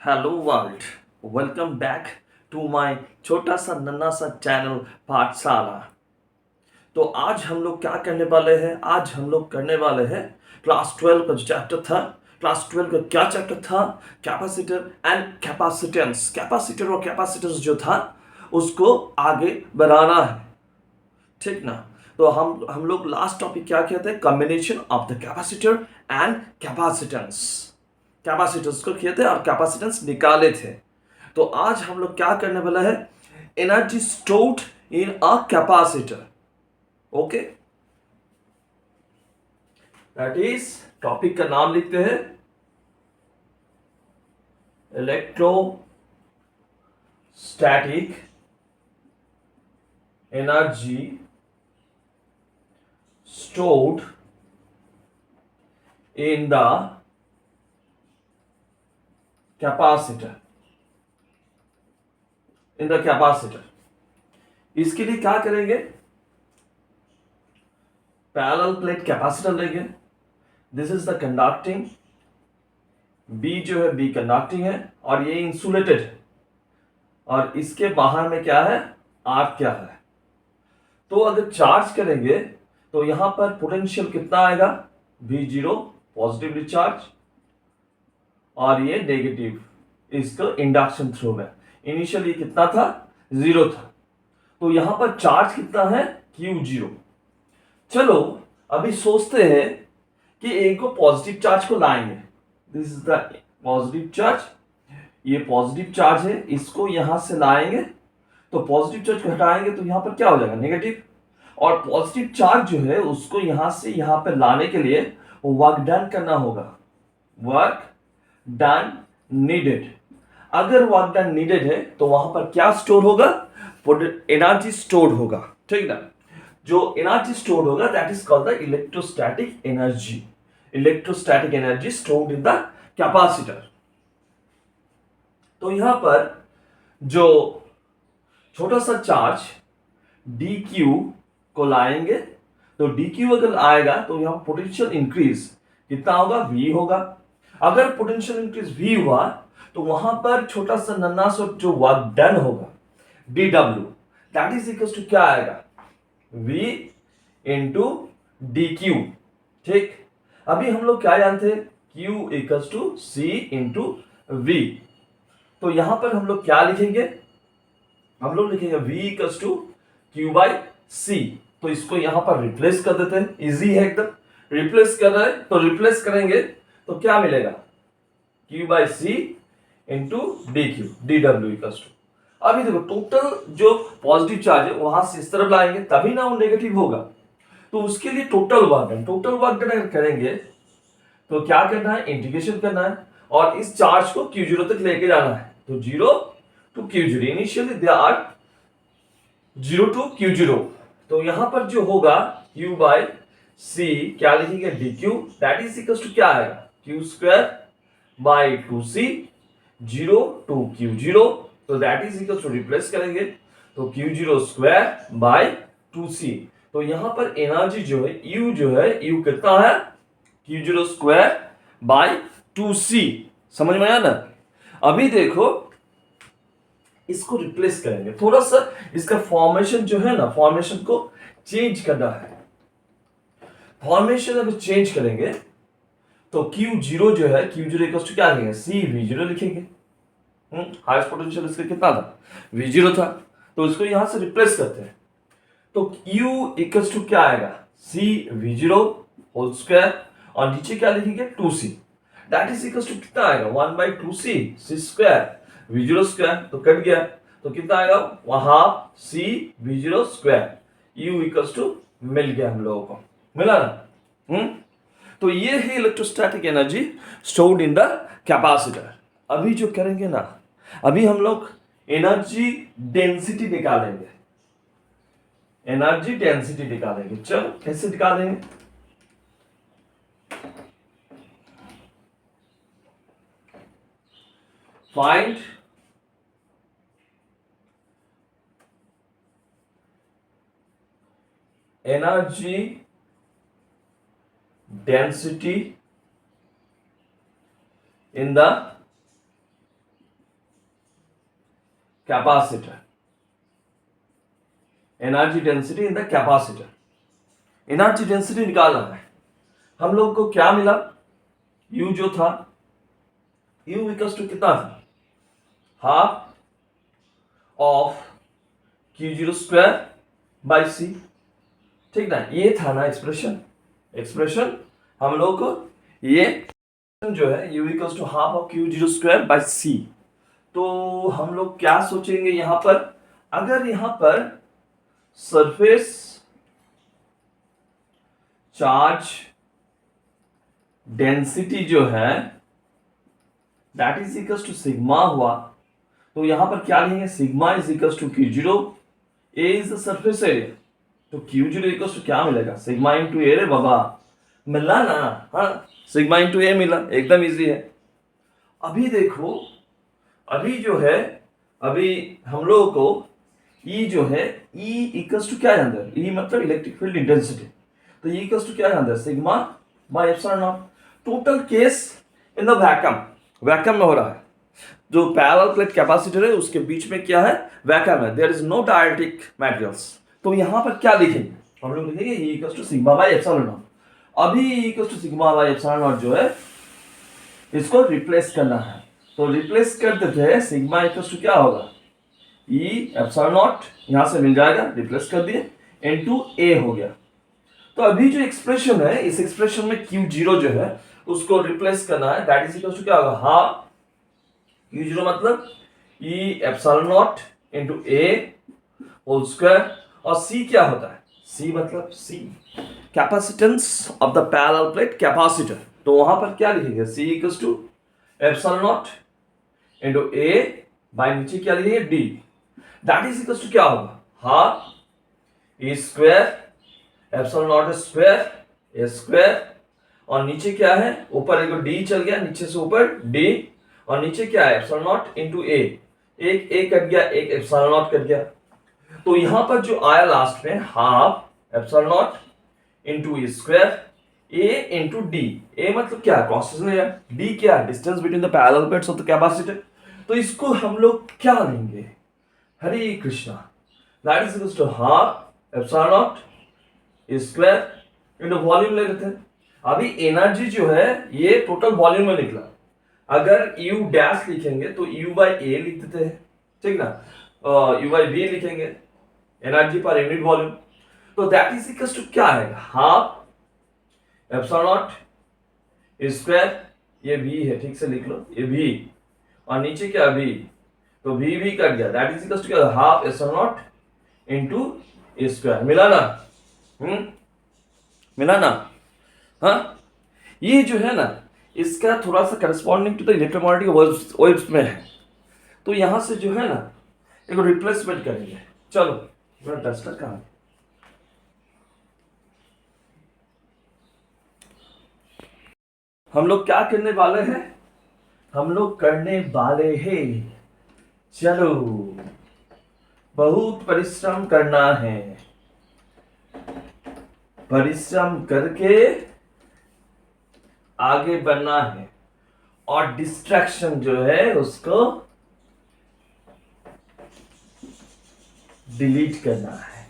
Hello world. Welcome back to my छोटा सा नन्हा सा चैनल पाठशाला। तो आज हम लोग क्या करने वाले हैं? आज हम लोग करने वाले हैं क्लास 12 का जो चैप्टर था। क्लास 12 का क्या चैप्टर था? Capacitor and capacitance. कैपेसिटर और कैपेसिटेंस जो था उसको आगे बढ़ाना है, ठीक ना? तो हम लोग लास्ट टॉपिक क्या कहते हैं? Combination of the capacitor and capacitance. Capacitance को किए थे और कैपेसिटेंस निकाले थे। तो आज हम लोग क्या करने वाला है? Energy stored in a capacitor. Okay, that is topic का नाम लिखते हैं electrostatic energy stored in the capacitor। इसके लिए क्या करेंगे? पैरेलल प्लेट कैपेसिटर लेंगे। This is the conducting, B जो है बी कंडक्टिंग है और ये इंसुलेटेड है और इसके बाहर में क्या है? आर क्या है? तो अगर चार्ज करेंगे तो यहां पर पोटेंशियल कितना आएगा? V0 पॉजिटिवली चार्ज और ये नेगेटिव। इसको इंडक्शन थ्रू में इनिशियली कितना था? 0 था। तो यहां पर चार्ज कितना है? Q0। चलो अभी सोचते हैं कि एक को पॉजिटिव चार्ज को लाएंगे। This is the positive charge, ये पॉजिटिव चार्ज है, इसको यहां से लाएंगे तो पॉजिटिव चार्ज को हटाएंगे तो यहां पर क्या हो जाएगा? नेगेटिव। और पॉजिटिव चार्ज जो है उसको यहां से यहां पर लाने के लिए वर्क डन करना होगा। Work done needed. अगर वर्क डन नीडेड है तो वहां पर क्या स्टोर होगा? एनर्जी स्टोर होगा, ठीक ना? जो एनर्जी स्टोर होगा that is called the electrostatic energy. Electrostatic energy stored in the capacitor. तो यहां पर जो छोटा सा चार्ज dq को लाएंगे तो dq अगर आएगा तो यहां पोटेंशियल इंक्रीज कितना होगा? v होगा। अगर पोटेंशियल इंक्रीज v हुआ तो वहां पर छोटा सा नन्हा सा जो वर्क डन होगा dw, that is equal to क्या आएगा? v into dq। ठीक, अभी हम लोग क्या जानते हैं? q equal to c into v। तो यहां पर हम लोग क्या लिखेंगे? हम लोग लिखेंगे v equal to q by c। तो इसको यहां पर रिप्लेस कर देते हैं, इजी है एकदम। रिप्लेस कर रहे हैं तो रिप्लेस करेंगे तो क्या मिलेगा? q by C into D Q D W equal to. अभी देखो टोटल जो पॉजिटिव चार्ज है वहां से इस तरफ लाएंगे तभी ना वो नेगेटिव होगा। तो उसके लिए टोटल वर्क डन करेंगे तो क्या करना है? इंटीग्रेशन करना है और इस चार्ज को Q0 तक लेके जाना है। तो 0 to Q0, initially they are 0 to Q0। तो यहां पर जो होगा Q बाई C क्या लिखेंगे? dq, that is equal to क्या आएगा? Q square by 2C 0 to Q0। तो that is equal to replace करेंगे तो Q0 स्क्वायर बाई 2C। तो यहां पर एनर्जी जो है U जो है U कितना है? Q0 square by 2C। समझ में आया ना? अभी देखो इसको रिप्लेस करेंगे, थोड़ा सा इसका फॉर्मेशन जो है ना, फॉर्मेशन को चेंज करना है। फॉर्मेशन अगर चेंज करेंगे तो Q0 जो है Q0 इक्वल टू क्या लिखेंगे? CV0 लिखेंगे। हाईएस्ट पोटेंशियल इसका कितना था? V0 था। तो इसको यहां से रिप्लेस करते हैं तो U इक्वल टू क्या आएगा? CV0 होल स्क्वायर और नीचे क्या लिखेंगे? 2C, that is equal to कितना आएगा? 1 by 2C C square V0 square. तो कट गया तो कितना आएगा? वहां C V0 square. U equal to मिल गया, हम लोगों को मिला ना? तो ये है electrostatic energy stored in the capacitor. अभी जो करेंगे ना, अभी हम लोग एनर्जी डेंसिटी निकालेंगे। एनर्जी डेंसिटी निकालेंगे। चलो कैसे निकालेंगे? Find energy density in the capacitor, energy density in the capacitor, energy density निकालना है। हम लोग को क्या मिला, U जो था, U इक्वल्स टू कितना था, half of Q0 square by C, ठीक ना, ये था ना एक्सप्रेशन हम लोग को, ये जो है U equals to half of Q0 square by C। तो हम लोग क्या सोचेंगे यहां पर, अगर यहां पर सरफेस चार्ज डेंसिटी जो है that is equals to sigma हुआ, तो यहां पर क्या लिखेंगे, sigma is equals to Q0, A is the surface area, तो Q0 इक्वल्स टू क्या मिलेगा, सिग्मा इंटू ए रे बाबा, मिला ना, हाँ सिग्मा इंटू ए मिला, एकदम इजी है। अभी देखो, अभी जो है, अभी हम लोगों को E जो है, E इक्वल्स टू क्या है अंदर, E मतलब इलेक्ट्रिक फील्ड इंटेंसिटी, तो E इक्वल्स टू क्या है अंदर, sigma by epsilon not. Total case in the vacuum में हो रहा है, जो पैरेलल प्लेट कैपेसिटर है उसके बीच में क्या है, वैक्यूम है, there is no dielectric materials. तो यहां पर क्या लिखेंगे, हम लोग लिखेंगे E equals to sigma by epsilon naught. अभी E equals to sigma by epsilon naught जो है, इसको रिप्लेस करना है, तो रिप्लेस कर देते हैं, सिग्मा इक्वल्स टू क्या होगा, E एप्सिलॉन नॉट यहां से मिल जाएगा, रिप्लेस कर दिए, इनटू A हो गया। तो अभी जो एक्सप्रेशन है, इस एक्सप्रेशन में Q0 जो है उसको रिप्लेस करना है, दैट इज इक्वल्स टू क्या होगा, हाफ Q0 मतलब E epsilon naught into A whole square, और C क्या होता है, C मतलब C capacitance of the parallel plate capacitor, तो वहां पर क्या लिखेंगे, C equals to epsilon naught into A by नीचे क्या लिखेंगे, D, that is equals to क्या होगा, half E square epsilon naught square A square, और नीचे क्या है, ऊपर एक D चल गया, नीचे से ऊपर D, और नीचे क्या है, एप्सिलॉन नॉट इनटू A, एक A कट गया, एक एप्सिलॉन नॉट कट गया, तो यहां पर जो आया लास्ट में, half epsilon naught into E square A into D, A मतलब क्या है, क्रॉस सेक्शनल एरिया, D क्या है, distance between the parallel plates of the capacitor, तो इसको हम लोग क्या लेंगे, Hare Krishna, that is equals to half epsilon naught E square into volume ले लेते हैं। अभी एनर्जी जो है ये टोटल वॉल्यूम में निकला, अगर U डैश लिखेंगे तो U बाई A लिख देते हैं, ठीक ना, U बाई B लिखेंगे एनर्जी पर यूनिट वॉल्यूम, तो दैट इज इक्वल्स टू क्या है, half epsilon naught E square, ये V है, ठीक से लिख लो, ये V, और नीचे क्या V, तो V कट गया, दैट इज इक्वल्स टू क्या, half epsilon naught into E square, मिला ना, मिला ना, हाँ, ये जो है ना, इसका थोड़ा सा corresponding to the electromagnetic waves में है, तो यहां से जो है ना एक रिप्लेसमेंट करेंगे। चलो मेरा डस्टर कहां है, हम लोग क्या करने वाले हैं, हम लोग करने वाले हैं, चलो बहुत परिश्रम करना है, परिश्रम करके आगे बढ़ना है, और डिस्ट्रैक्शन जो है उसको डिलीट करना है,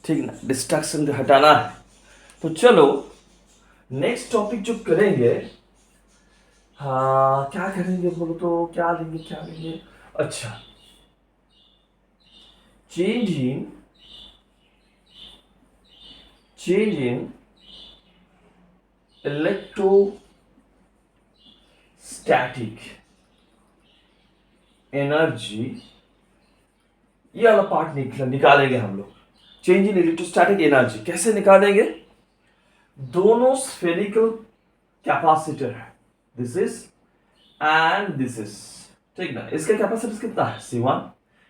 ठीक ना, डिस्ट्रैक्शन को हटाना है। तो चलो नेक्स्ट टॉपिक जो करेंगे, हाँ क्या करेंगे बोलो तो, क्या लेंगे, अच्छा, चेंज इन इलेक्ट्रोस्टैटिक एनर्जी, ये वाला पार्ट निकालेंगे हम लोग। चेंज इन इलेक्ट्रोस्टैटिक एनर्जी कैसे निकालेंगे, दोनों स्फेरिकल कैपेसिटर है, this is and this is, ठीक ना, इसका कैपेसिटेंस कितना है C1,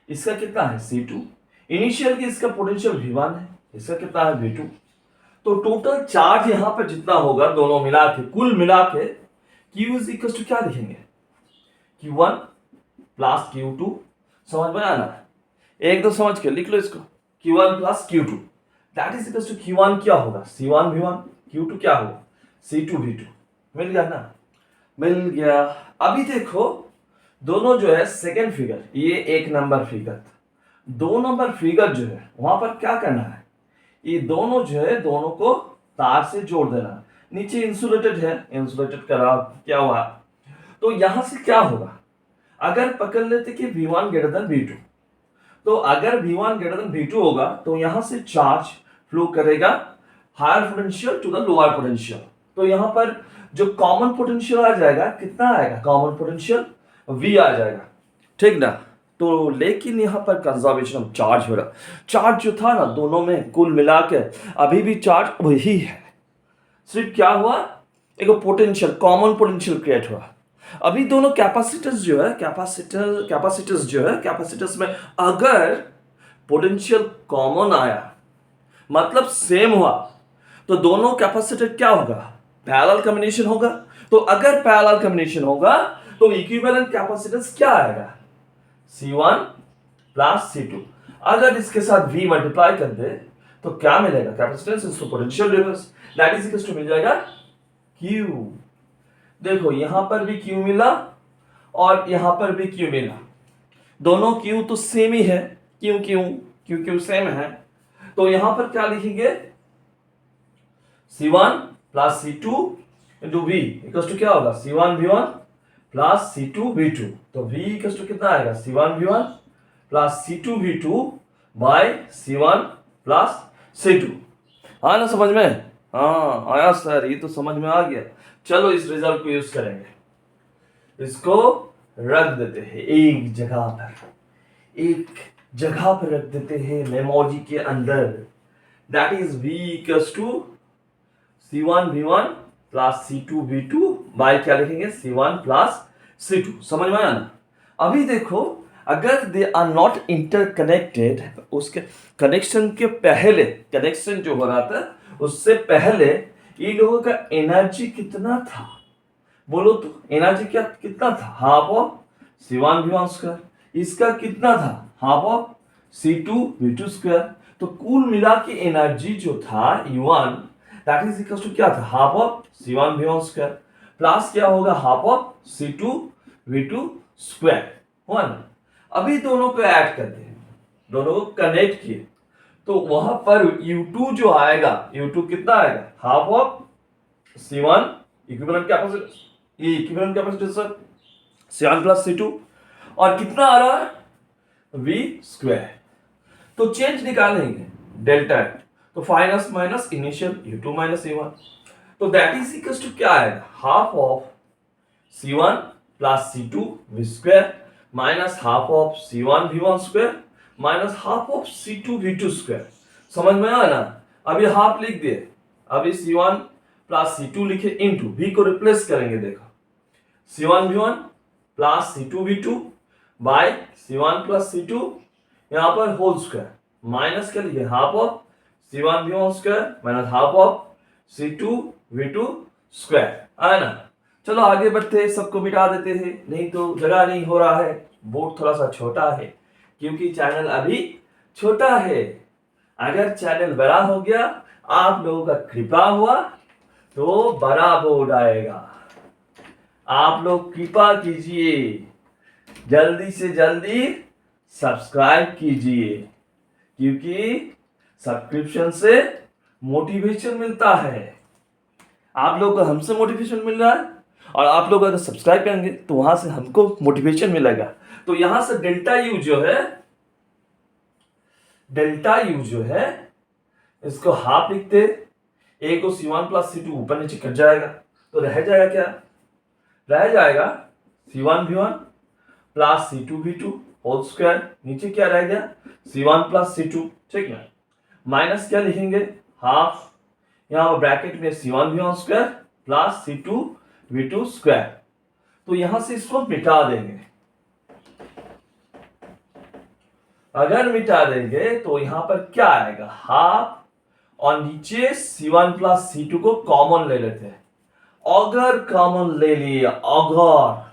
इसका कितना है C2, इनिशियल की इसका पोटेंशियल V1 है, इसका कितना है V2, तो टोटल चार्ज यहां पर जितना होगा दोनों मिला के, कुल मिला के Q इज इक्वल टू क्या लिखेंगे, Q1 प्लस Q2, समझ में आना, एक दो समझ के लिख लो इसको, Q1 plus Q2 that is equal to Q1 क्या होगा, C1 V1, Q2 क्या होगा, C2 V2, मिल गया ना, मिल गया। अभी देखो दोनों जो है सेकेंड फिगर, ये 1 नंबर फिगर था, 2 नंबर फिगर जो है वहां पर क्या करना है, ये दोनों जो है दोनों को तार से जोड़ देना। नीचे इंसुलेटेड है, इंसुलेटेड करा क्या हुआ, तो यहां से क्या होगा, अगर पकड़ लेते कि V1 ग्रेटर देन V2, तो अगर V1 ग्रेटर देन V2 होगा तो यहां से चार्ज फ्लो करेगा higher potential to the lower potential. तो यहां पर जो कॉमन पोटेंशियल आ जाएगा, कितना आएगा कॉमन पोटेंशियल, V आ जाएगा, ठीक ना। तो लेकिन यहां पर कंजर्वेशन ऑफ चार्ज हो रहा, चार्ज जो था ना दोनों में कुल मिला के अभी भी चार्ज वही है, सिर्फ क्या हुआ, एक पोटेंशियल कॉमन पोटेंशियल क्रिएट हुआ। अभी दोनों कैपेसिटर्स जो है, कैपेसिटर्स जो है, कैपेसिटर्स में अगर पोटेंशियल कॉमन आया मतलब सेम हुआ, तो दोनों कैपेसिटर क्या होगा, पैरेलल कॉम्बिनेशन होगा। तो अगर पैरेलल कॉम्बिनेशन होगा तो इक्विवेलेंट कैपेसिटेंस क्या आएगा, C1 प्लस C2। अगर इसके साथ V मल्टीप्लाई कर दे तो क्या मिलेगा, capacitance is potential difference, that is equal to मिल जाएगा Q। देखो यहां पर भी Q मिला और यहां पर भी Q मिला, दोनों Q तो सेम ही है, Q सेम है। तो यहां पर क्या लिखेंगे, C1 plus C2 into V equal to क्या होगा, C1 V1 plus C2 V2। तो V इक्वल टू कितना आएगा, C1 V1 plus C2 V2 bye C1 plus C2। हाँ ना समझ में, हाँ आया सर, ये तो समझ में आ गया। चलो इस रिजल्ट को यूज करेंगे, इसको रख देते हैं एक जगह पर, एक जगह पर रख देते हैं मेमोरी के अंदर, that is V equals to C1 V1 plus C2 V2 by क्या लिखेंगे, C1 प्लस C2। समझ में आया ना। अभी देखो अगर दे आर नॉट इंटरकनेक्टेड, उसके कनेक्शन के पहले, कनेक्शन जो हो रहा था उससे पहले इन लोगों का एनर्जी कितना था, बोलो तो एनर्जी क्या कितना था, half of C1 V1 square, इसका कितना था, half of C2 V2 square. तो कुल मिला के एनर्जी जो था E1 that is equal to क्या था, half of C1 V1 square plus क्या होगा, half of C2 V2 square हुआ ना। अभी दोनों को ऐड करते हैं, दोनों को कनेक्ट किए, तो वहां पर U2 जो आएगा, U2 कितना आएगा, half of C1 equivalent capacitance, ये equivalent capacitance sir C1 plus C2, और कितना आ रहा है, V स्क्वायर। तो चेंज निकालेंगे डेल्टा, तो minus minus initial U2 minus C1, तो दैट इज इक्वल टू क्या आएगा, half of C1 plus C2 V square minus half of C1 V1 square minus half of C2 V2 square. समझ में आया ना। अभी हाफ लिख दिए, अभी C1 प्लस C2 लिखे इनटू V को रिप्लेस करेंगे, देखो C1 V1 plus C2 V2 bye C1 plus C2 यहां पर होल स्क्वायर माइनस क्या लिखे, half of C1 V1 square minus half of C2 V2 square, आया ना। चलो आगे बढ़ते हैं, सबको मिटा देते हैं, नहीं तो जगह नहीं हो रहा है, बोर्ड थोड़ा सा छोटा है क्योंकि चैनल अभी छोटा है। अगर चैनल बड़ा हो गया, आप लोगों का कृपा हुआ तो बड़ा बोर्ड आएगा। आप लोग कृपा कीजिए, जल्दी से जल्दी सब्सक्राइब कीजिए, क्योंकि सब्सक्रिप्शन से मोटिवेशन मिलता है। आप लोग को हमसे मोटिवेशन मिल रहा है, और आप लोग अगर सब्सक्राइब करेंगे तो वहां से हमको मोटिवेशन मिलेगा। तो यहां से डेल्टा यू जो है इसको हाफ लिखते, ए को C1 प्लस C2 ऊपर नीचे कट जाएगा, तो रह जाएगा क्या, रह जाएगा C1 V1 plus C2 V2 whole square, नीचे क्या रह गया C1 प्लस C2, ठीक है, माइनस क्या लिखेंगे, हाफ यहां ब्रैकेट में C1 V1 square plus C2 V2 square. तो यहां से इसको मिटा देंगे, अगर मिटा देंगे तो यहां पर क्या आएगा, हाफ, और नीचे C1 प्लस C2 को कॉमन ले लेते हैं। अगर कॉमन ले लिए, अगर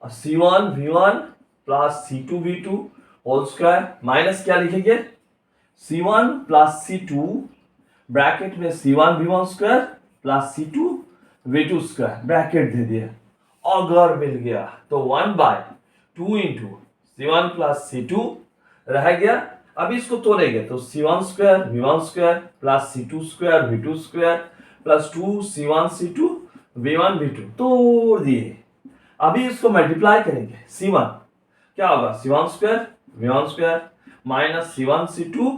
C1 V1 plus C2 V2 whole square minus क्या लिखेंगे, C1 प्लस C2 ब्रैकेट में C1 V1 square plus C2 V2 square bracket दे दिया। अगर मिल गया तो 1/2 इंटू C1 प्लस C2 रह गया। अब इसको तोड़ेंगे तो C1 square V1 square plus C2 square V2 square plus 2C1 C2 V1 V2 तोड़ दिए। अभी इसको मल्टीप्लाई करेंगे C1 क्या होगा C1 square V1 square minus C1 C2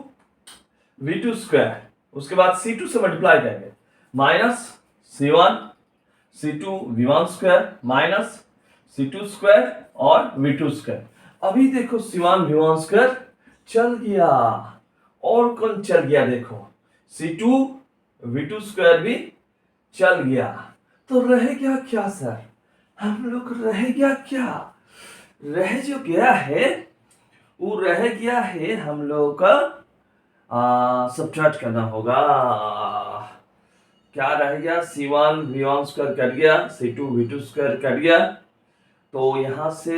V2 square, उसके बाद C2 से मल्टीप्लाई करेंगे minus C1 C2 V1 square minus C2 square और V2 स्क्वायर। अभी देखो C1 V1 स्क्वायर चल गया और कौन चल गया देखो C2 V2 स्क्वायर भी चल गया। तो रह गया क्या सर, हम लोग रह गया क्या, रह जो गया है वो रह गया है हम लोग का सब्ट्रैक्ट करना होगा। क्या रह गया C1 V1 स्क्वायर कट गया C2 V2 स्क्वायर कट गया, तो यहां से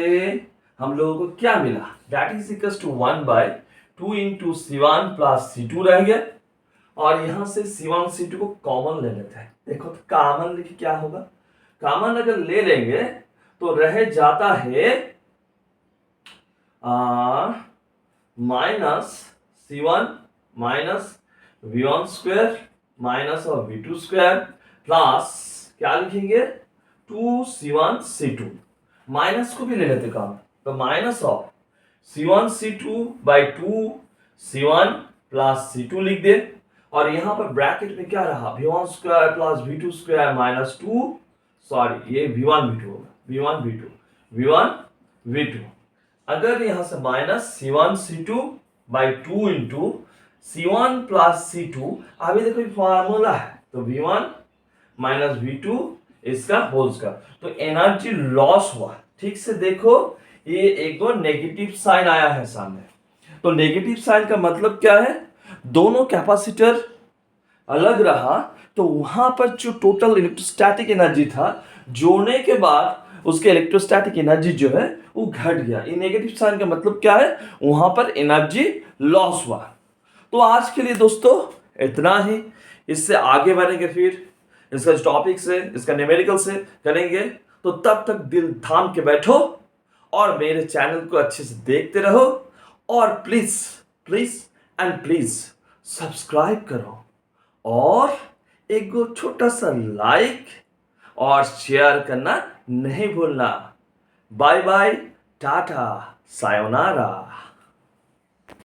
हम लोगों को क्या मिला that is equal to 1/2 into C1 plus C2 रह गया। और यहां से C1 C2 को कॉमन ले लेते हैं। देखो तो कॉमन लेके क्या होगा, कॉमन अगर ले लेंगे तो रह जाता है minus C1 minus V1 square minus और V2 स्क्वायर प्लस क्या लिखेंगे 2C1 C2, माइनस को भी ले लेते काम तो minus of C1 C2 by 2 C1 plus C2 लिख दे। और यहां पर ब्रैकेट में क्या रहा V1 square plus V2 square minus 2 sorry ये V1 V2 होगा V1 V2। अगर यहां से minus C1 C2 by 2 into C1 plus C2, अभी देखो फॉर्मूला है तो V1 माइनस V2 इसका होल स्क्वायर, तो एनर्जी लॉस हुआ। ठीक से देखो ये एक दो नेगेटिव साइन आया है सामने, तो नेगेटिव साइन का मतलब क्या है दोनों कैपेसिटर अलग रहा तो वहां पर जो टोटल इलेक्ट्रोस्टैटिक एनर्जी था जोड़ने के बाद उसके इलेक्ट्रोस्टैटिक एनर्जी जो है वो घट गया। ये नेगेटिव साइन का मतलब क्या है वहां पर एनर्जी लॉस हुआ। तो आज के लिए दोस्तों इतना ही, इससे आगे बढ़ेंगे फिर इसका जो टॉपिक्स है इसका न्यूमेरिकल से करेंगे। तो तब तक दिल थाम के बैठो और मेरे चैनल को अच्छे से देखते रहो और please please and please subscribe करो और एक गो छोटा सा लाइक और शेयर करना नहीं भूलना। Bye bye, tata, sayonara.